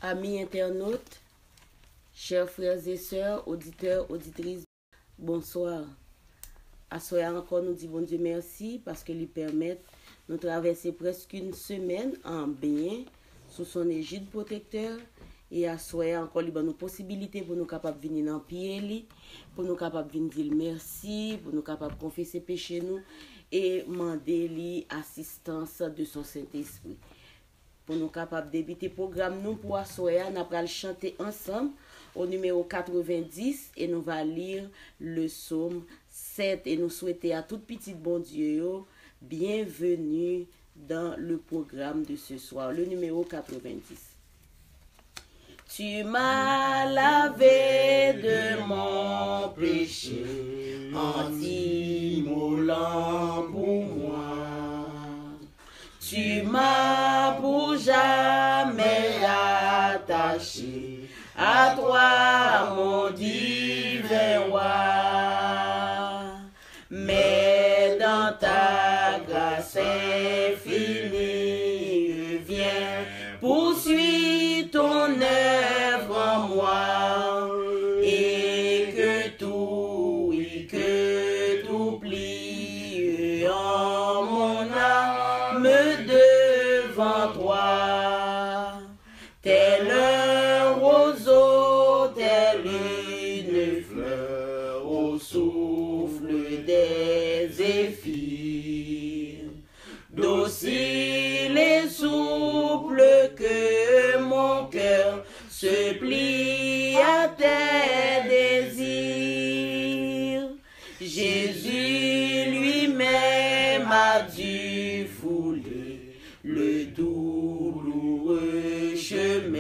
Amis internautes, chers frères et sœurs, auditeurs, auditrices, bonsoir. À soir encore, nous disons bon Dieu merci parce qu'il lui permet de traverser presque une semaine en bien sous son égide protecteur. Et à soir encore, il y a une possibilité pour nous capables de venir dans le pied, pour nous capables de dire merci, pour nous capables de confesser péché nous et demander l'assistance de son Saint-Esprit. Pour nous capables de débuter le programme, nous pour assoyer, nous allons chanter ensemble au numéro 90 et nous allons lire le psaume 7 et nous souhaiter à toute petite bon Dieu bienvenue dans le programme de ce soir, le numéro 90. Tu m'as lavé de mon péché en t'immolant pour moi. Tu m'as pour jamais attaché à toi, mon divin roi. Mais dans ta grâce infinie, viens poursuivre ton œuvre en moi, et que tout plie en mon âme devant toi, tel un roseau, tel une fleur au souffle des zéphyrs, docile et souple que mon cœur se plie à tes désirs. Jésus lui-même a dû fouler le douloureux chemin.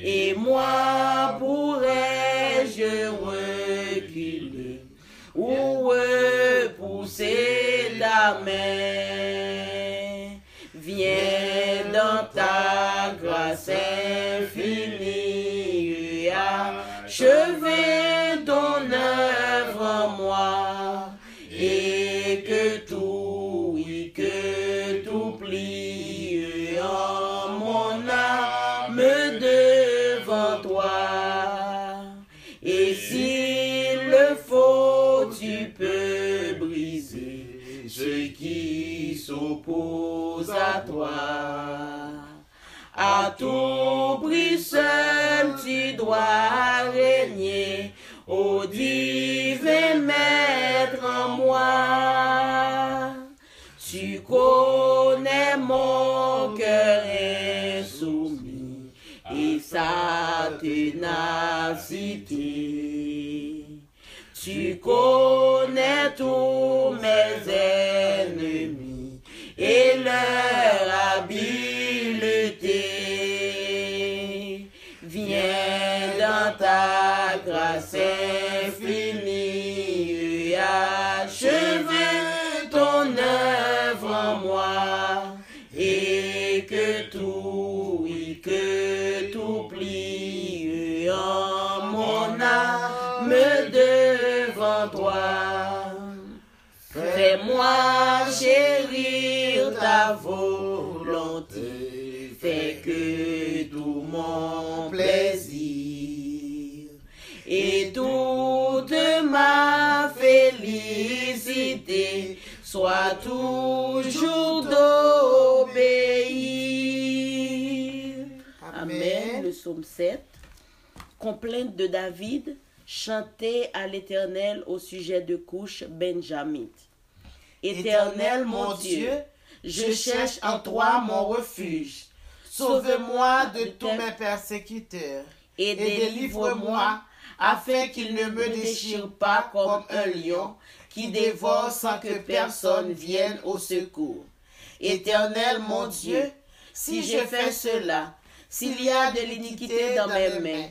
Et moi pourrais-je reculer ou repousser ta main? Viens dans ta grâce infinie, achever ton œuvre en moi, et que tout plie en mon âme devant toi. Et s'il le faut, tu peux briser ceux qui s'opposent à toi. À tout prix seul tu dois régner, ô divin maître en moi. Tu connais mon cœur insoumis et sa ténacité. Tu connais tous mes ennemis et leur habileté. Viens dans ta grâce infinie, achever ton œuvre en moi, et que tout plie en mon âme devant toi. Fais-moi chérir ta volonté, fais que tout mon plaisir et toute ma félicité soit toujours d'obéir. Amen. Le psaume 7. Complainte de David, chantée à l'Éternel au sujet de Couche benjamite. Éternel mon Dieu, je cherche en toi mon refuge. Sauve-moi de tous mes persécuteurs et délivre-moi, afin qu'il ne me déchire pas comme un lion qui dévore sans que personne vienne au secours. Éternel mon Dieu, si j'ai fait cela, s'il y a de l'iniquité dans mes mains,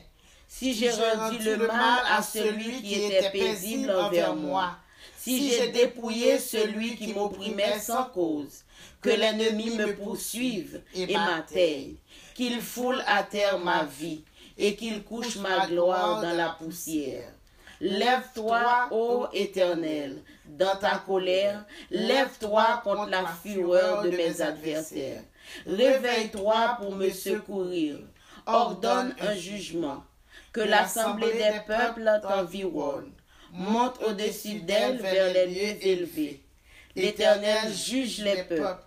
si j'ai rendu le mal à celui qui était paisible envers moi, si j'ai dépouillé celui qui m'opprimait sans cause, que l'ennemi me poursuive et m'atteigne, qu'il foule à terre ma vie et qu'il couche ma gloire dans la poussière. Lève-toi, ô Éternel, dans ta colère, lève-toi contre la fureur de mes adversaires. Réveille-toi pour me secourir. Ordonne un jugement. Que l'assemblée des peuples t'environne. Monte au-dessus d'elle vers les lieux élevés. L'Éternel juge les peuples.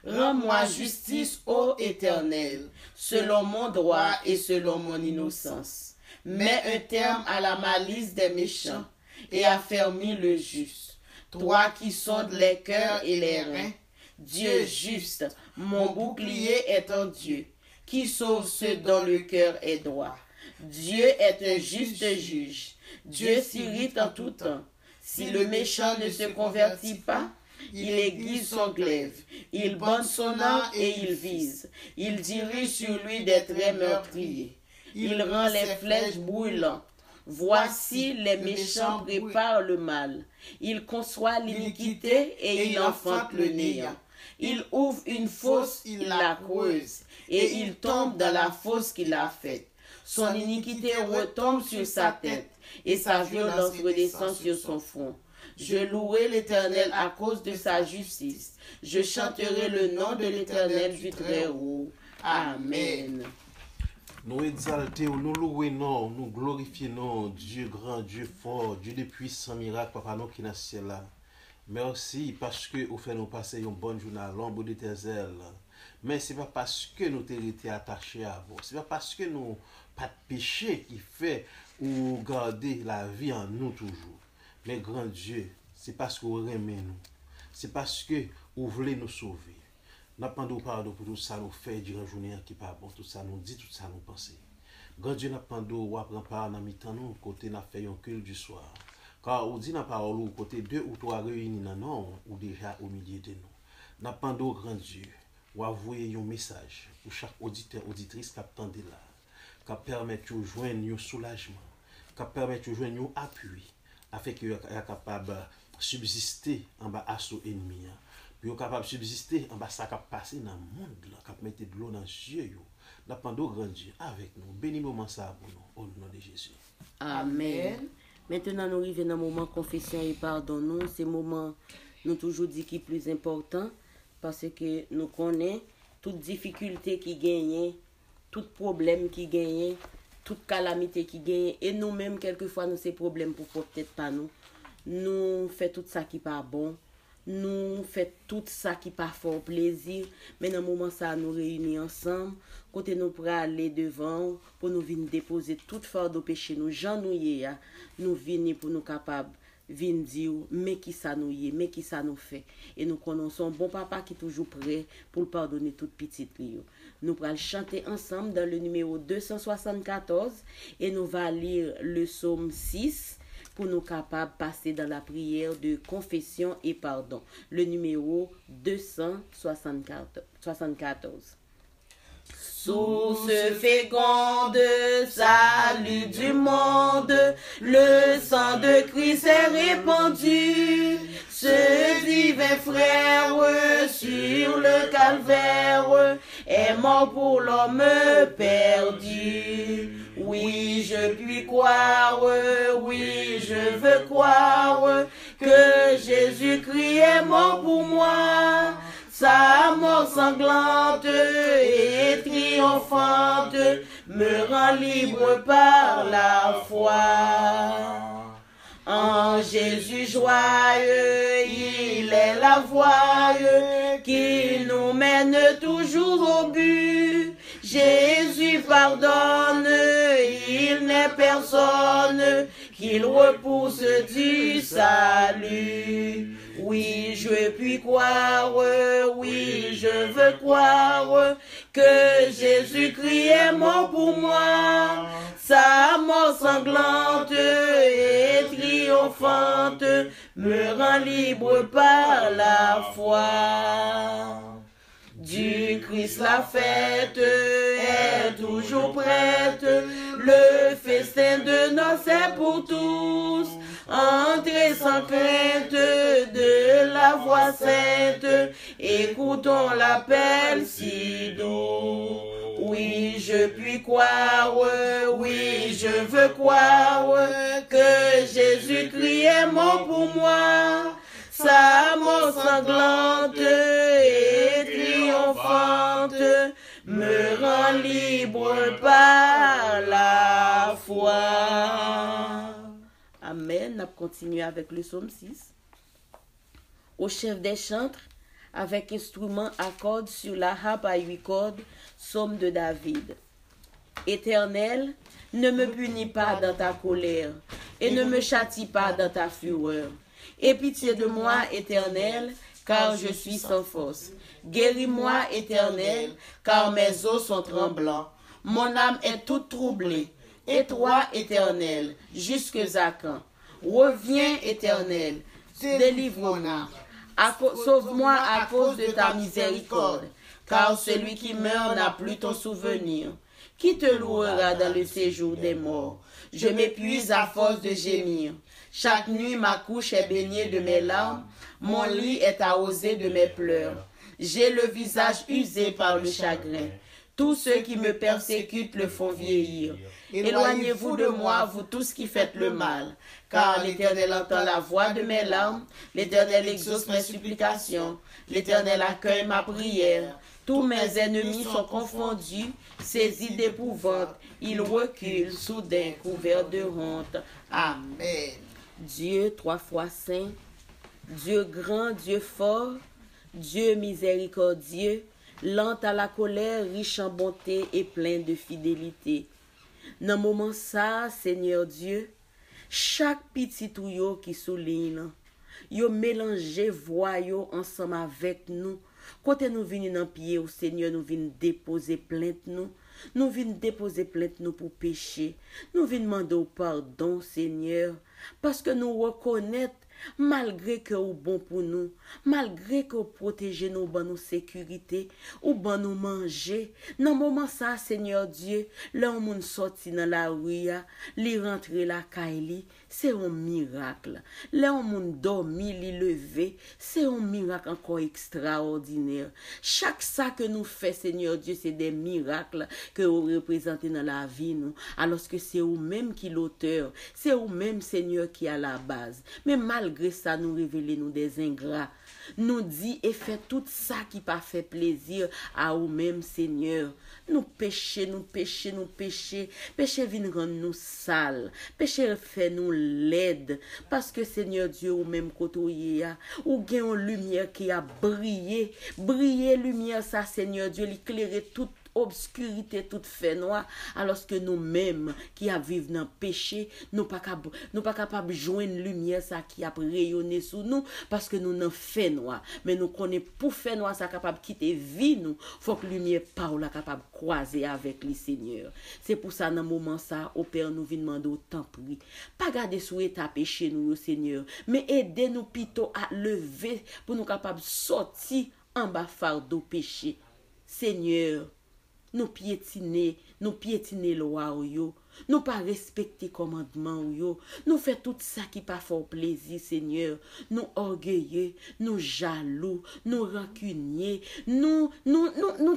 Rends-moi justice, ô Éternel, selon mon droit et selon mon innocence. Mets un terme à la malice des méchants et affermis le juste. Toi qui sondes les cœurs et les reins, Dieu juste, mon bouclier est en Dieu, qui sauve ceux dont le cœur est droit. Dieu est un juste juge. Dieu s'irrite en tout temps. Si le méchant ne se convertit pas, il aiguise son glaive, il bande son arc et il vise. Il dirige sur lui des traits meurtriers. Il rend les flèches brûlantes. Voici les méchants préparent le mal. Il conçoit l'iniquité et il enfante le néant. Il ouvre une fosse, il la creuse, et il tombe dans la fosse qu'il a faite. Son iniquité retombe sur sa tête, et sa violence redescend sur son front. Je louerai l'Éternel à cause de sa justice. Je chanterai le nom de l'Éternel du Très-Haut. Amen. Nous exaltons, nous louons, nous glorifions Dieu grand, Dieu fort, Dieu des puissants miracles, Papa nous qui est dans le ciel là. Merci parce que vous faites nous passer une bonne journée à l'ombre de tes ailes. Mais ce n'est pas parce que nous t'avons été attachés à vous. Ce n'est pas parce que nous pas de péché qui fait ou garder la vie en nous toujours. Mais grand Dieu, c'est parce que vous aimez nous. C'est parce que vous voulez nous sauver. Nous demandons pardon pour tout ça nous fait durant la journée qui pas bon, tout ça nous dit, tout ça nous pense. Grand Dieu, nous demandons à prendre part dans mi-temps nous, côté nous fait un culte du soir. Car on dit dans la parole, ou côté 2 ou 3 réunis dans nous, ou déjà au milieu de nous. Nous demandons grand Dieu, ou avouer un message pour chaque auditeur, auditrice qui attend là, qui permet de joindre un soulagement, qui permet de joindre un appui, afin qu'il soit capable de subsister en bas à son ennemi. Puis capable de subsister en bas ça qui passe dans le monde, qui mettre de l'eau dans les yeux. Nous demandons grand Dieu avec nous. Bénis moment ça pour nous, au nom de Jésus. Amen. Maintenant, nous arrivons dans le moment confession et pardon. Nous, c'est le moment, nous toujours dit qui est plus important, parce que nous connaissons toute difficulté qui gagne, tout problème qui gagne, toute calamité qui gagne, et nous-mêmes, quelquefois, nous ces problèmes pour peut-être pas nous. Nous faisons tout ça qui n'est pas bon. Nous faisons tout ça qui n'est pas fort plaisir. Mais dans le moment ça, nous réunissons ensemble. Côté nous pour aller devant, pour nous venir déposer toute fardeau péché nous. Jean nous y est, nous venons pour nous capables venir dire, mais qui ça nous y est, mais qui ça nous fait. Et nous connaissons bon papa qui est toujours prêt pour pardonner toute petite lieu. Nous allons chanter ensemble dans le numéro 274 et nous allons lire le psaume 6. Pour nous capables de passer dans la prière de confession et pardon. Le numéro 274. Source féconde, salut du monde, le sang de Christ est répandu. Ce divin frère sur le calvaire est mort pour l'homme perdu. Oui, je puis croire, oui, je veux croire que Jésus-Christ est mort pour moi. Sa mort sanglante et triomphante me rend libre par la foi. En Jésus joyeux, il est la voie qui nous mène toujours au but. Jésus pardonne, il n'est personne qu'il repousse du salut. Oui, je puis croire, oui, je veux croire que Jésus-Christ est mort pour moi. Sa mort sanglante et triomphante me rend libre par la foi. Du Christ la fête est toujours prête, le festin de noces est pour tous. Entrez sans crainte de la voix sainte, écoutons l'appel si doux. Oui, je puis croire, oui, je veux croire que Jésus-Christ est mort pour moi. Sa mort sanglante et triomphante me rend libre par la foi. Amen. On continue avec le psaume 6. Au chef des chantres, avec instrument à cordes sur la harpe à 8 cordes, psaume de David. Éternel, ne me punis pas dans ta colère, et ne me châtie pas dans ta fureur. Aie pitié de moi, Éternel, car je suis sans force. Guéris-moi, Éternel, car mes os sont tremblants. Mon âme est toute troublée. Et toi, Éternel, jusque à quand? Reviens, Éternel, délivre mon âme. Sauve-moi à cause de ta miséricorde, car celui qui meurt n'a plus ton souvenir. Qui te louera dans le séjour des morts? Je m'épuise à force de gémir. Chaque nuit, ma couche est baignée de mes larmes. Mon lit est arrosé de mes pleurs. J'ai le visage usé par le chagrin. Tous ceux qui me persécutent le font vieillir. Éloignez-vous de moi, vous tous qui faites le mal. Car l'Éternel entend la voix de mes larmes. L'Éternel exauce mes supplications. L'Éternel accueille ma prière. Tous mes ennemis sont confondus, saisis d'épouvante. Ils reculent, soudain, couverts de honte. Amen. Dieu 3 fois saint, Dieu grand, Dieu fort, Dieu miséricordieux, lent à la colère, riche en bonté et plein de fidélité. Dans le moment ça, Seigneur Dieu, chaque petit tuyau qui souligne, yo mélanger voix yo ensemble avec nous. Quand nous venons dans pied au Seigneur, nous venons déposer plainte nous. Nous venons déposer plainte nous pour pécher. Nous venons demander au pardon, Seigneur, parce que nous reconnaissons, malgré que vous bon pour nous, malgré que vous protégez nous, ban nous sécurité, ou ban nous manger. Dans le moment ça, Seigneur Dieu, là où nous sorti dans la rue, li rentre la caille, c'est un miracle. Là où nous dormi, li levé, c'est un miracle encore extraordinaire. Chaque ça que nous fait, Seigneur Dieu, c'est des miracles que vous représentez dans la vie, nous. Alors que c'est vous-même qui l'auteur, c'est vous-même, Seigneur, qui a la base. Mais malgré ça, nous révélez nous des ingrats. Nous dit et fait tout ça qui pas fait plaisir à vous-même, Seigneur. Nous péchons, nous péchons, nous péchons. Péché vient rendre nous sales. Péché fait nous laides. Parce que, Seigneur Dieu, ou même côté ou gain une lumière qui a brillé. Brillé lumière, ça, Seigneur Dieu, l'éclairer toute obscurité toute fait noir, alors que nous-mêmes qui a vivre dans le péché, nous pas capables de joindre lumière ça qui a rayonné sur nous parce que nous n'en fait noir. Mais nous connaissons pour faire noir ça capable de quitter vie nous, faut que lumière parle capable de croiser avec le Seigneur. C'est pour ça dans moment ça, au Père nous vient demander au temps pris. Pas garder sous état péché nous, Seigneur, mais aider nous plutôt à lever pour nous capables de sortir en bas fardeau péché. Seigneur, nous piétiner loi yo, nous pas respecter commandement yo, nous fait tout ça qui pas fort plaisir, Seigneur, nous orgueilleux, nous jaloux, nous rancuniers, nous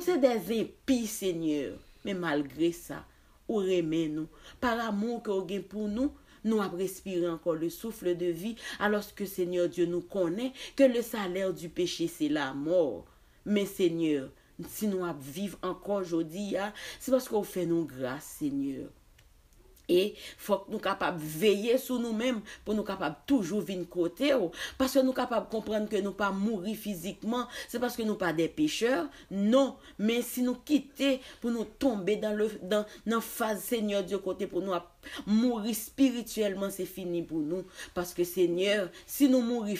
c'est des impies, Seigneur. Mais malgré ça, ou remet nous par amour que vous avez pour nous. Nous avons respiré encore le souffle de vie, alors que Seigneur Dieu nous connaît que le salaire du péché c'est la mort. Mais Seigneur, si nous vivons encore aujourd'hui, c'est parce qu'on fait nous grâce, Seigneur. Et faut que nous capables de veiller sur nous-mêmes pour nous capables toujours venir côté parce que nous capables de comprendre que nous pas mourir physiquement, c'est parce que nous pas des pécheurs, non, mais si nous quitter pour nous tomber dans phase Seigneur Dieu côté pour nous mourir spirituellement, c'est fini pour nous parce que Seigneur, si nous mourir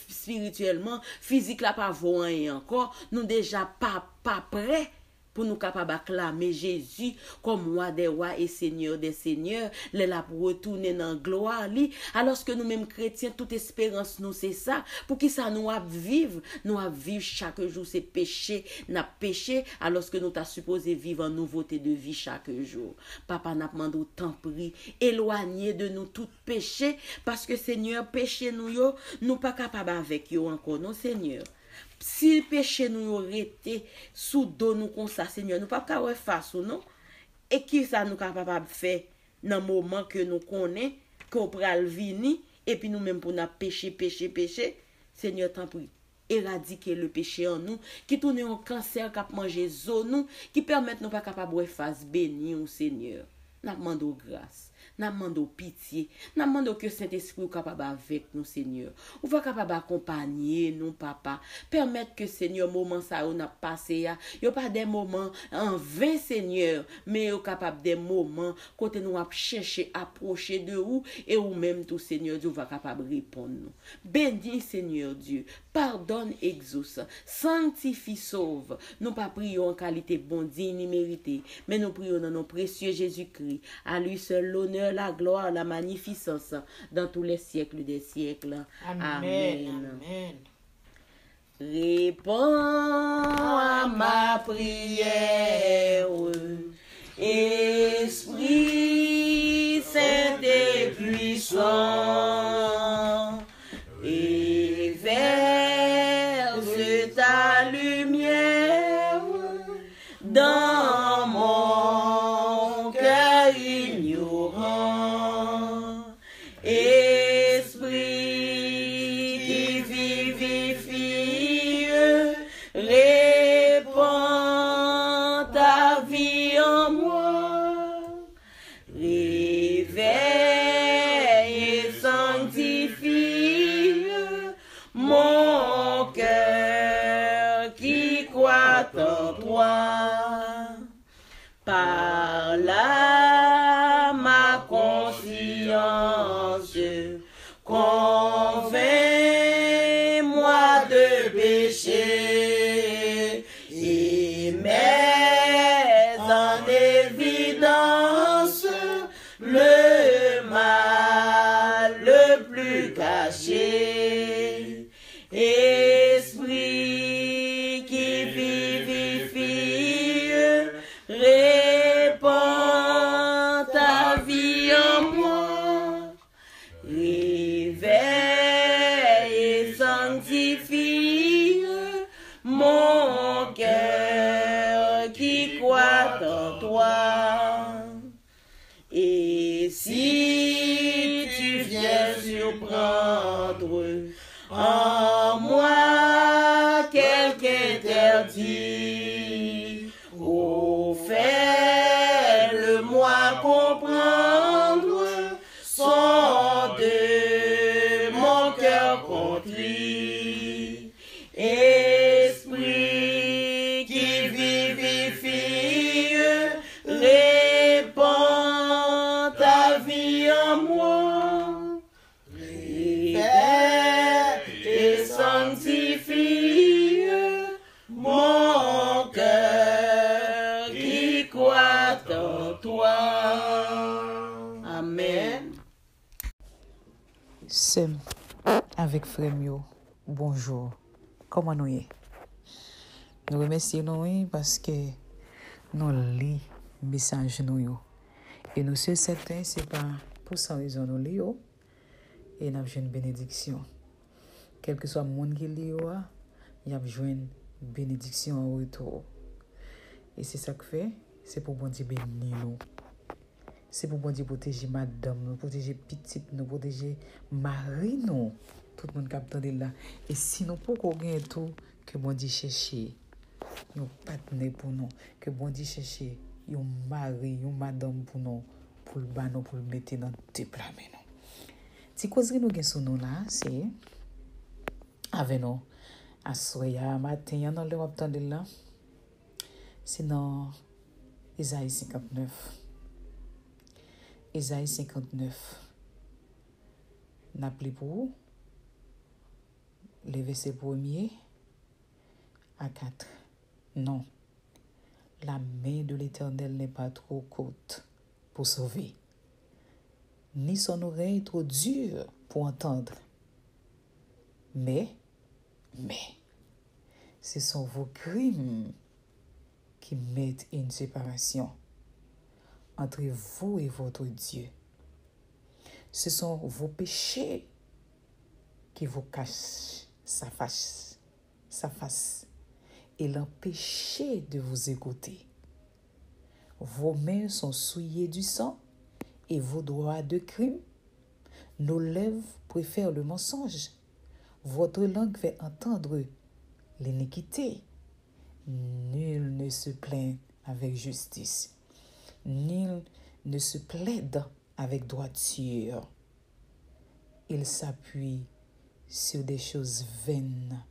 spirituellement, physique là pas voir encore, nous déjà pas prêts pour nous capables d'acclamer Jésus comme roi des rois et seigneur des seigneurs, les là pour retourner dans la gloire, alors que nous-mêmes chrétiens, toute espérance nous c'est ça, pour qui ça nous a vivre chaque jour, c'est péché, n'a péché, alors que nous t'a supposé vivre en nouveauté de vie chaque jour. Papa n'a demandé autant pris, éloigner de nous tout péché, parce que Seigneur, péché nous pas capables avec yo encore, non Seigneur. Si le péché nous aurait été sous dos nous comme ça, Seigneur, nous pas qu'à face ou non. Et qui ça nous capable faire dans le moment que nous connaissons, qu'on pral vini, et puis nous-mêmes pour nous pécher. Seigneur, t'en prie. Éradiquer le péché en nous, qui tourne en cancer, qui manger nous, qui permettent nous pas capable de face béni au Seigneur. Nous demandons grâce, nous demandons pitié, nous demandons que Saint-Esprit soit capable avec nous, Seigneur. Ou va capable accompagner nous, papa. Permettre que Seigneur, moment ça on a passé, il y a pas des moments en vain, Seigneur, mais il y a capable des moments côté nous a chercher approcher de vous et ou même tout Seigneur Dieu va capable répondre nous. Bénis Seigneur Dieu. Pardonne, exauce, sanctifie, sauve. Nous pas prions en qualité bon, digne, ni mérité, mais nous prions dans nos précieux Jésus-Christ. À lui seul l'honneur, la gloire, la magnificence dans tous les siècles des siècles. Amen. Amen. Réponds à ma prière, Esprit Saint et puissant, et verse ta lumière dans mon cœur ignorant. Esprit qui vivifie, répands ta vie en moi. Réveille et sanctifie mon cœur qui croit en toi. Par là ma conscience, convainc-moi de péché et mets en évidence le mal le plus caché. Esprit qui vivifie, répands ta vie en moi. Réveille et sanctifie mon cœur qui croit en toi. Et si tu viens surprendre en moi quelque interdit, oh, fais-le-moi comprendre, son de mon cœur contrit. Esprit qui vivifie, répands ta vie en moi. Réveille et sanctifie mon cœur qui croit en toi. Amen. Sem, avec Fremio, bonjour. Comment nous y? Nous remercions nous parce que nous lisons message nous. Et nous sommes certains, c'est pas pour ça raison nous lisons et nous avons une bénédiction. Quel que soit le monde qui lit, il y a une bénédiction en retour. Et c'est ça que fait, c'est pour bon Dieu bénir nous. C'est pour bon Dieu protéger madame, nous protéger petite, nous protéger mari nous. Tout le monde capte là. Et si nous pouvons gagner tout, que bon Dieu cherche un partenaire pour nous, que bon Dieu cherche un mari, une madame pour nous, pour le ban, pour le mettre dans deux plats. Si cause nous gagne son nom là, c'est avec nous à soya matin, y en a le attendre là. Sinon Isaïe 59. Isaïe 59. N'appelez pour vous les versets 1er à 4. Non. La main de l'Éternel n'est pas trop courte pour sauver, ni son oreille trop dure pour entendre. Mais, ce sont vos crimes qui mettent une séparation entre vous et votre Dieu. Ce sont vos péchés qui vous cachent sa face et l'empêcher de vous écouter. Vos mains sont souillées du sang et vos doigts de crime. Nos lèvres préfèrent le mensonge. Votre langue fait entendre l'iniquité. Nul ne se plaint avec justice. Nul ne se plaide avec droiture. Ils s'appuient sur des choses vaines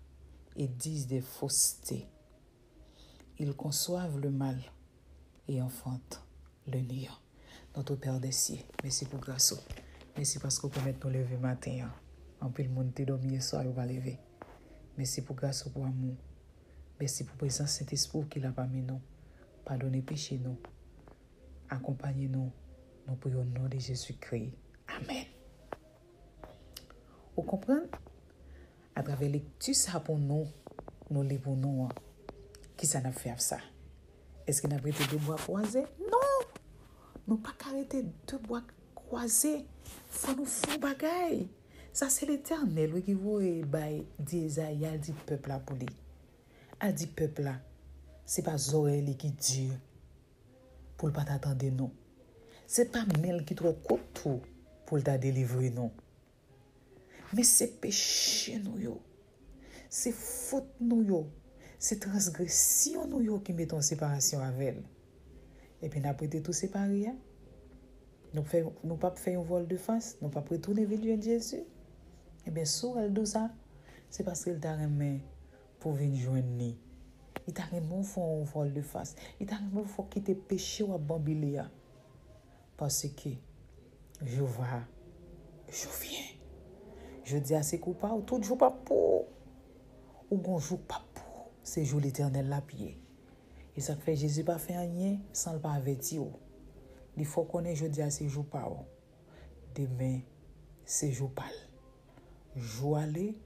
et disent des faussetés. Ils conçoivent le mal et enfantent le néant. Notre Père des cieux, merci pour grâce. Merci parce que vous permettez de nous lever matin. En plus, le monde est dormi et soir, il va lever. Merci pour grâce, pour amour. Merci pour présence Saint-Esprit qui l'a parmi nous. Pardonnez péché nous. Accompagnez-nous. Nous prions au nom de Jésus-Christ. Amen. Vous comprenez? À travers lecture, ça pour nous lisons pour nous. Qui ça n'a fait avec ça? Est-ce qu'il n'a pas été deux bois croisés? Non! Nous pas arrêter deux bois croisés. Faut nous faire bagaille. Ça c'est l'Éternel qui vous dit Isaïe, il dit peuple là pour lui. Il dit peuple là. C'est pas Zoé qui dit pour pas t'attendre non. C'est pas Mel qui trop coûte pour t'a délivrer non. Mais c'est péché nous yo. C'est faute nous yo. C'est transgression nous yo qui met en séparation avec elle. Et puis après tout séparé. Nous pas faire un vol de face, nous pas retourner vers Dieu Jésus. Et bien sur elle dit ça, c'est parce qu'il t'a remis pour venir joindre ni. Il t'a remis faire un vol de face. Il t'a remis faut quitter péché ou bambiler. Parce que je viens. Je dis à ces coupable, tout jour pas pour. Ou bon jour pas pour. C'est jour l'Éternel la pied. Et ça fait Jésus pas fait rien sans le pas avertir. Il faut qu'on ait je dis à ces jours pas. Demain, c'est jour pas. Jour aller,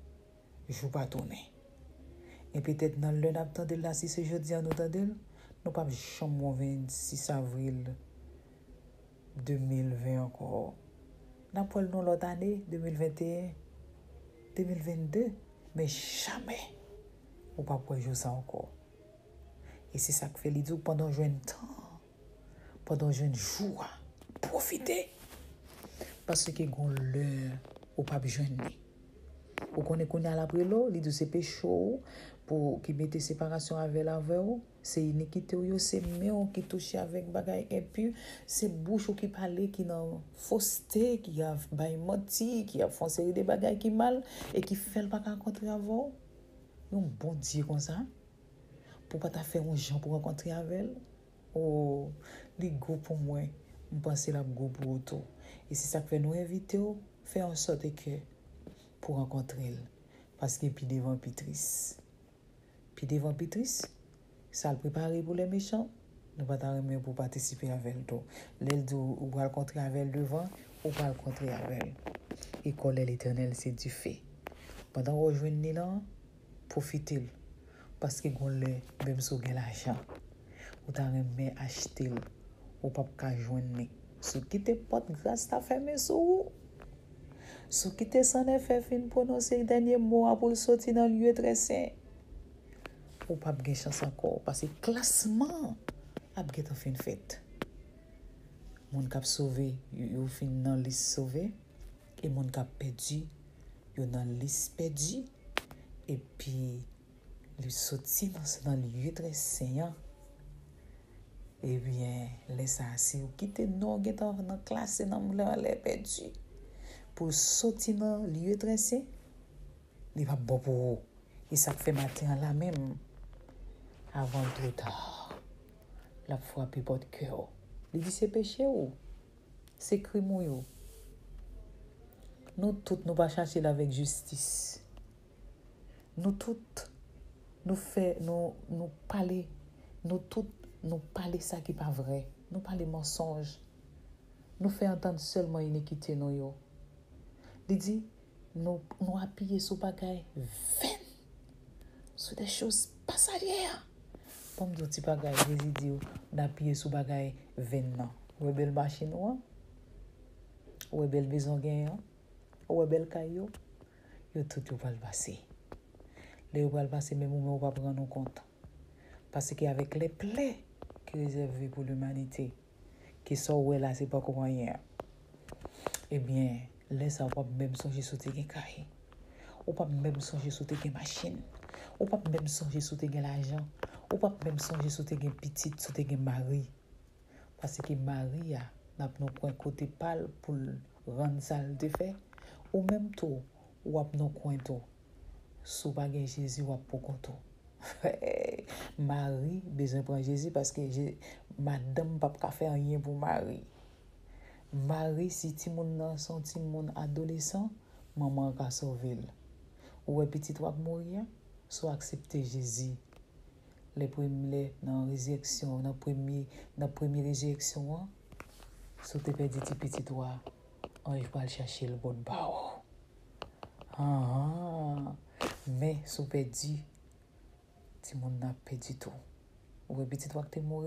jour pas tourner. Et peut-être dans le n'attendez là si c'est jeudi en attendez, nous pas chambre 26 avril 2020 encore. N'a pas nous l'autre année 2021, 2022, mais jamais ou pas pour jouer ça encore. Et c'est ça que fait les jours pendant un temps, pendant un jour, profitez parce que gon l'heure ou pas joindre. Ou connaît qu'on a la brelo, li de c'est péché pour qui mette séparation avec la veuve, c'est iniquité ou c'est méon qui touche avec bagaille impur, c'est bouche qui parler qui dans fausseté, qui a bay menti, qui a font série de bagaille qui mal et qui fait pas rencontrer avant. Un bon Dieu comme ça pour pas ta faire un gens pour rencontrer avec elle. Oh, li go pour moi, on pense la go pour auto. Et c'est ça que fait nous inviter faire en sorte que pour rencontrer elle. Parce que puis devant Pitris. Puis devant Pitris, ça le préparer pour les méchants. Nous pas t'arrêter pour participer avec elle. L'elle ou va rencontrer avec elle devant, ou va rencontrer avec elle. École l'Éternel, c'est du fait. Pendant qu'on rejoigne là, profitez. Parce que qu'on le même si vous avez l'argent. Ou t'arrêter acheter. Ou pas qu'à joindre. Ce qui te porte grâce ta fermé sous. Ce qui te s'en est fait fin prononcer le dernier mot pour sortir dans le lieu très saint. Ou pas de chance encore. Parce que classement a bien fin fête. Mon cap sauvé, yo fin dans liste sauvé. Et mon cap perdu, yo dans liste perdu. Et puis, le sorti dans le lieu très saint. Eh bien, laisse assis. Ou quitte non, qui dans la classe, dans le perdu. Pour sortir dans le lieu très saint, il va bon pour vous. Et ça fait matin là même, avant trop tard, la frappe votre cœur. Il dit c'est péché ou c'est crime ou. Nous toutes nous pas chercher avec justice. Nous toutes nous parler, nous toutes nous parler ça qui pas vrai. Nous parler mensonge. Nous fait entendre seulement iniquité nous yo. Il dit, nous appuyer sur bagaille vaine, sur des choses passagères. Comme d'autres petits bagaille, Jésus dit, nous appuyer sur bagaille vaine. Ou belle machine, ou belle maison gain, ou belle caillou, yo tout va le passer. Les va le passer, même on va prendre compte. Parce qu'avec les plaies qui est réservé pour l'humanité, qui sort ouais là, c'est pas comme rien. Eh bien, laisse pas même songer sur tes cahiers. Ou pas même songer sur tes machines. Ou pas même songer sur tes l'argent. Ou pas même songer sur tes petites, sur tes mari. Parce que Marie n'a pas un côté pâle pour rendre ça le fait. Ou même tout, ou ap non coin tout. Sous pas Jésus ou ap pour conto. Marie besoin prendre Jésus parce que madame pas ka faire rien pour Marie. Marie si ti moun nan son ti moun adolescent, maman ka sauver. Ou petit ou ap mourir, soit accepter Jésus. Les premiers dans résurrection, dans première résurrection, si tu perds petit toi, ange va chercher le bon bao. Mais si tu perds, tu n'as perdu tout. Ou petit toi que tu es mort,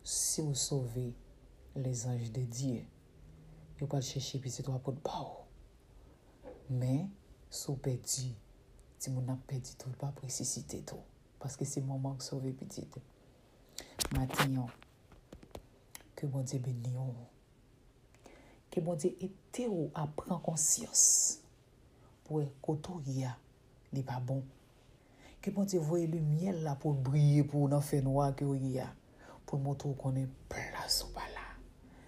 si vous sauvez les anges de Dieu, vous pas chercher petit toi pour bao. Mais si tu perds, tu n'as perdu tout, pas ressusciter tout. Parce que c'est le moment de sauver petit. Maintenant, que bon Dieu bénisse. Que bon Dieu aide ou à prendre conscience. Pour que ya n'est pas bon. Que bon Dieu voie le miel là pour briller pour nous faire noir que y a. Pour montrer qu'on est place ou pas là.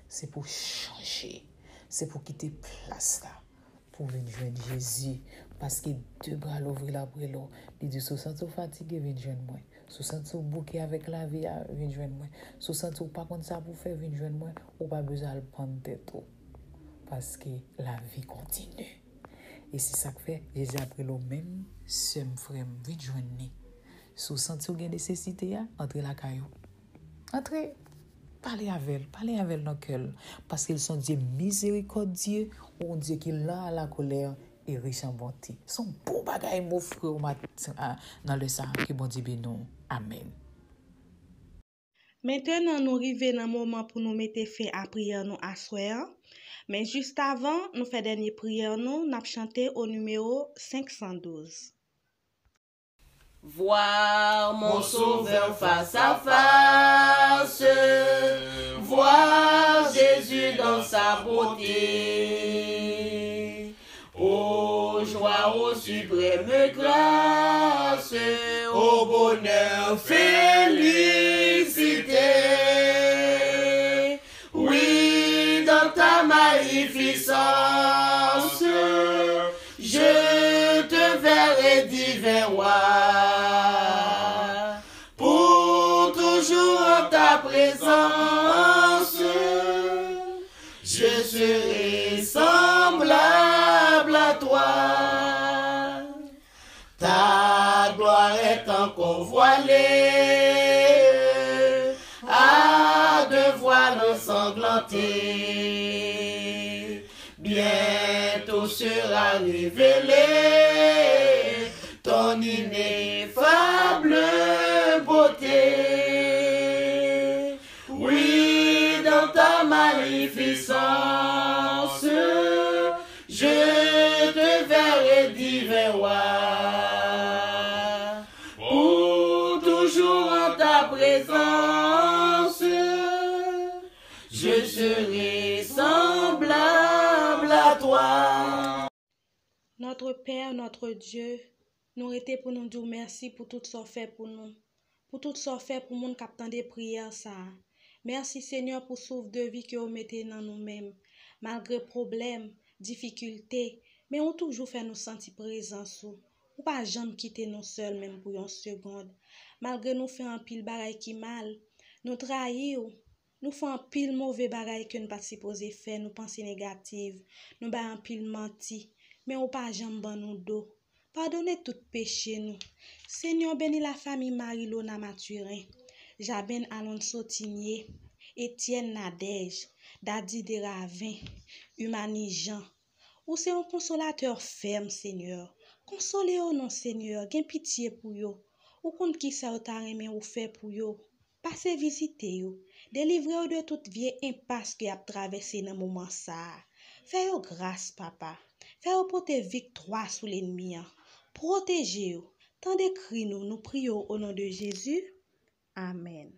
C'est pour changer. C'est pour quitter place là. Pour venir joindre Jésus. Parce que deux bras l'ouvrir la pour l'eau. Il dit, si vous fatigué, venez joindre moi. Si vous bouqué avec la vie, venez joindre moi. Si vous pas comme ça pour faire, venez joindre moi. Ou pas besoin de prendre tête. Parce que la vie continue. Et c'est ça que fait, Jésus après le même, c'est mon frère, venez joindre nous. Si vous sentez que vous avez nécessité, entrez la caillou. Entrez. Parlez avec elle dans le cœur. Parce qu'ils sont Dieu miséricordieux, ou un Dieu qui est là à la colère et riche en bonté. Son beau bagay mon frère dans le sang que bon Dieu bénisse. Amen. Maintenant, nous arrivons dans le moment pour nous mettre fin à prière nous à soir. Mais juste avant, nous faisons dernière prière nous avons chanté au numéro 512. Voir mon sauveur face à face, voir Jésus dans sa beauté. Ô joie, ô suprême grâce, ô bonheur, félicité. Oui, dans ta magnificence, je te verrai divin roi. Présence, je serai semblable à toi. Ta gloire est encore voilée à deux voiles ensanglantées. Bientôt sera révélée ton ineffable beauté. Magnificence, je te verrai divin roi. Pour toujours en ta présence, je serai semblable à toi. Notre Père, notre Dieu, nous était pour nous dire merci pour tout ce fait pour nous. Pour tout ce fait pour nous captant des prières ça. Merci Seigneur pour sauve de vie que vous mettez dans nous-mêmes. Malgré problèmes, difficultés, mais on toujours fait nous sentir présence. Ou pas jamais quitter nous seuls même pour une seconde. Malgré nous faire un pile bagaille qui mal, nous trahir, nous faisons un pile mauvais bagaille que nous pas supposé faire, nous penser négative, nous ba un pile menti, mais on pas jamais ban nous dos. Pardonnez tout péché nous. Seigneur bénis la famille Marie-Lona Mathurin. Jaben Alonso Tigné, Etienne Nadège, Dadi de Ravin, Humani Jean. Ou c'est un consolateur ferme, Seigneur. Consolez-vous, non, Seigneur. Gen pitié pour yo. Ou compte qui ça ou ta remen ou fait pour yo. Passez visiter yo. Délivrez-vous de toute vieille impasse qui a traversé dans moment ça. Faites-vous grâce, papa. Faites-vous porter victoire sous l'ennemi. Protégez-vous. Tant de cris nous prions au nom de Jésus. Amen.